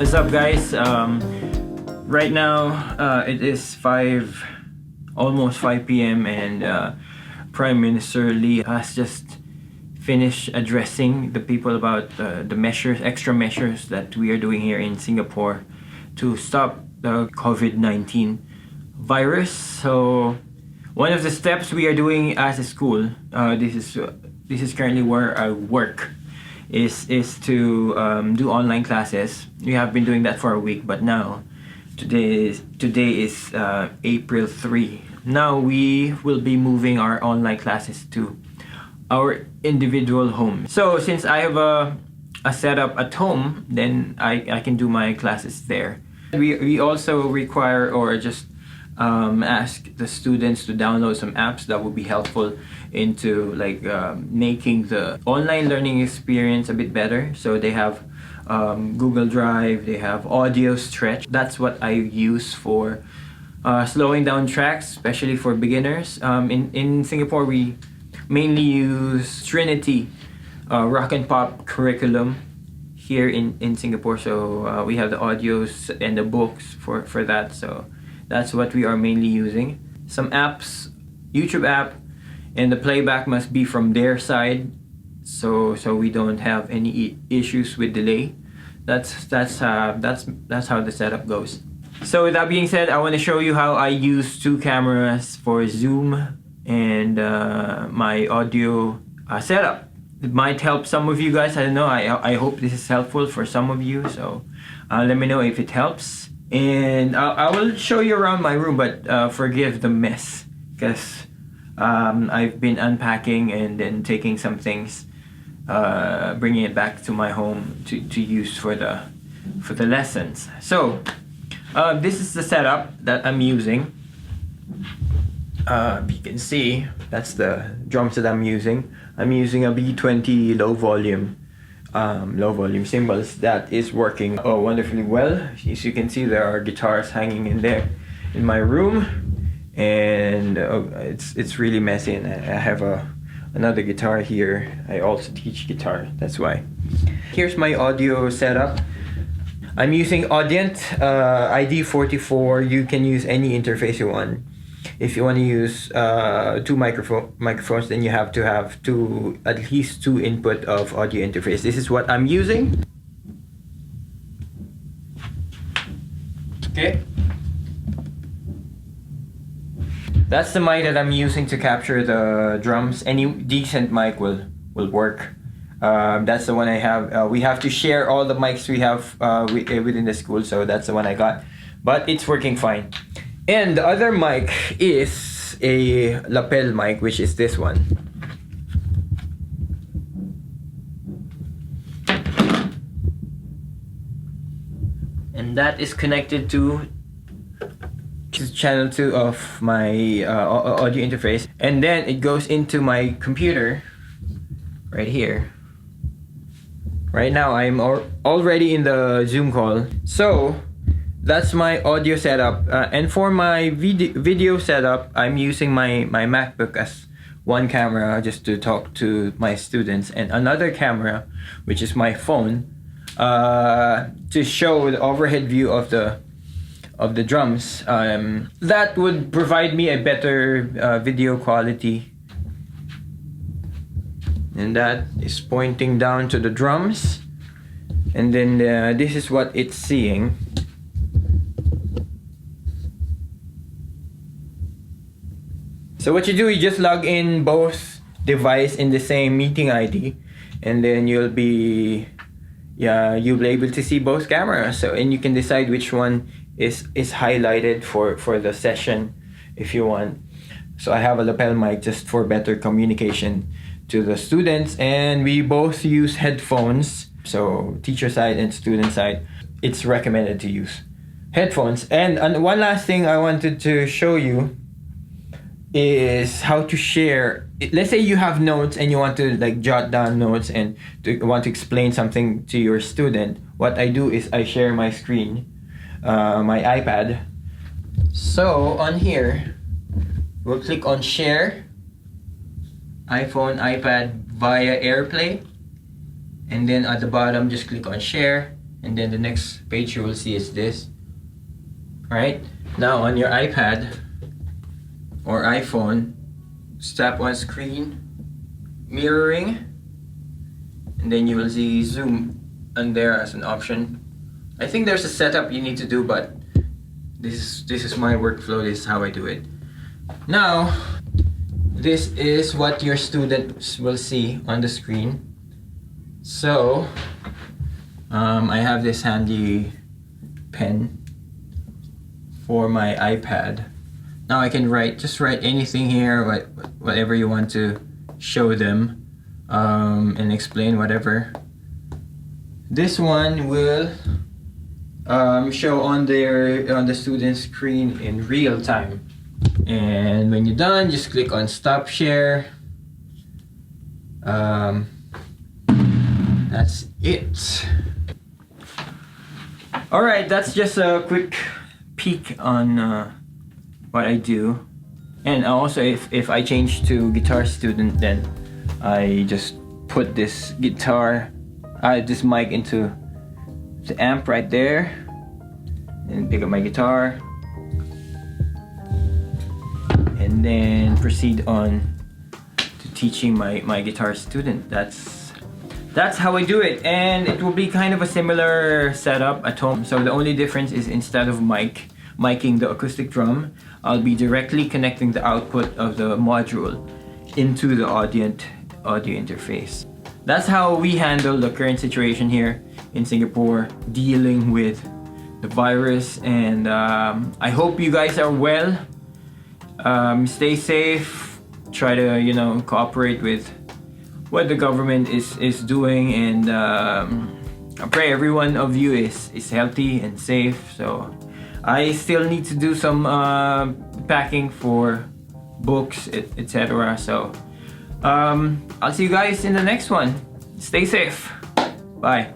What's up, guys? Right now, it is almost 5 p.m. and Prime Minister Lee has just finished addressing the people about the extra measures that we are doing here in Singapore to stop the COVID-19 virus. So one of the steps we are doing as a school, this is currently where I work, is to do online classes. We have been doing that for a week, but now today is April 3. Now we will be moving our online classes to our individual home. So since I have a setup at home, then I can do my classes there. We also require or just ask the students to download some apps that would be helpful into making the online learning experience a bit better. So they have Google Drive, they have Audiostretch. That's what I use for slowing down tracks, especially for beginners. In Singapore, we mainly use Trinity Rock and Pop curriculum here in Singapore. So we have the audios and the books for that. So that's what we are mainly using. Some apps, YouTube app, and the playback must be from their side, so we don't have any issues with delay. That's how the setup goes. So with that being said, I want to show you how I use two cameras for Zoom and my audio setup. It might help some of you guys. I don't know. I hope this is helpful for some of you. So let me know if it helps. And I will show you around my room, but forgive the mess, because I've been unpacking and then taking some things, bringing it back to my home to use for the lessons. So this is the setup that I'm using. You can see that's the drums that I'm using. I'm using a B20 low volume cymbals that is working wonderfully well. As you can see, there are guitars hanging in there in my room, and it's really messy, and I have another guitar here. I also teach guitar, that's why. Here's my audio setup. I'm using Audient ID44. You can use any interface you want. If you want to use two microphones, then you have to have at least two input of audio interface. This is what I'm using. Okay. That's the mic that I'm using to capture the drums. Any decent mic will work. That's the one I have. We have to share all the mics we have within the school, so that's the one I got. But it's working fine. And the other mic is a lapel mic, which is this one. And that is connected to channel 2 of my audio interface. And then it goes into my computer right here. Right now I'm already in the Zoom call. So that's my audio setup, and for my video setup, I'm using my MacBook as one camera just to talk to my students, and another camera, which is my phone, to show the overhead view of the drums. That would provide me a better video quality. And that is pointing down to the drums, and then this is what it's seeing. So what you do, you just log in both device in the same meeting ID, and then you'll be able to see both cameras. So, and you can decide which one is highlighted for the session if you want. So I have a lapel mic just for better communication to the students, and we both use headphones. So teacher side and student side, it's recommended to use headphones. And one last thing I wanted to show you is how to share. Let's say you have notes and you want to jot down notes and want to explain something to your student. What I do is I share my screen, my iPad. So on here, we'll click on share, iPhone, iPad via AirPlay, and then at the bottom just click on share, and then the next page you will see is this. Alright, now on your iPad or iPhone, tap on screen mirroring, and then you will see zoom on there as an option. I think there's a setup you need to do, but this is my workflow. This is how I do it. Now, this is what your students will see on the screen. So, I have this handy pen for my iPad. Now I can just write anything here, whatever you want to show them, and explain whatever. This one will show on the student's screen in real time. And when you're done, just click on stop share. That's it. Alright, that's just a quick peek on what I do. And also, if I change to guitar student, then I just put this this mic into the amp right there, and pick up my guitar, and then proceed on to teaching my guitar student. That's how I do it, and it will be kind of a similar setup at home. So the only difference is, instead of miking the acoustic drum, I'll be directly connecting the output of the module into the audio interface. That's how we handle the current situation here in Singapore, dealing with the virus. And I hope you guys are well. Stay safe. Try to cooperate with what the government is doing, and I pray every one of you is healthy and safe. So I still need to do some packing for books, etc. So I'll see you guys in the next one. Stay safe. Bye.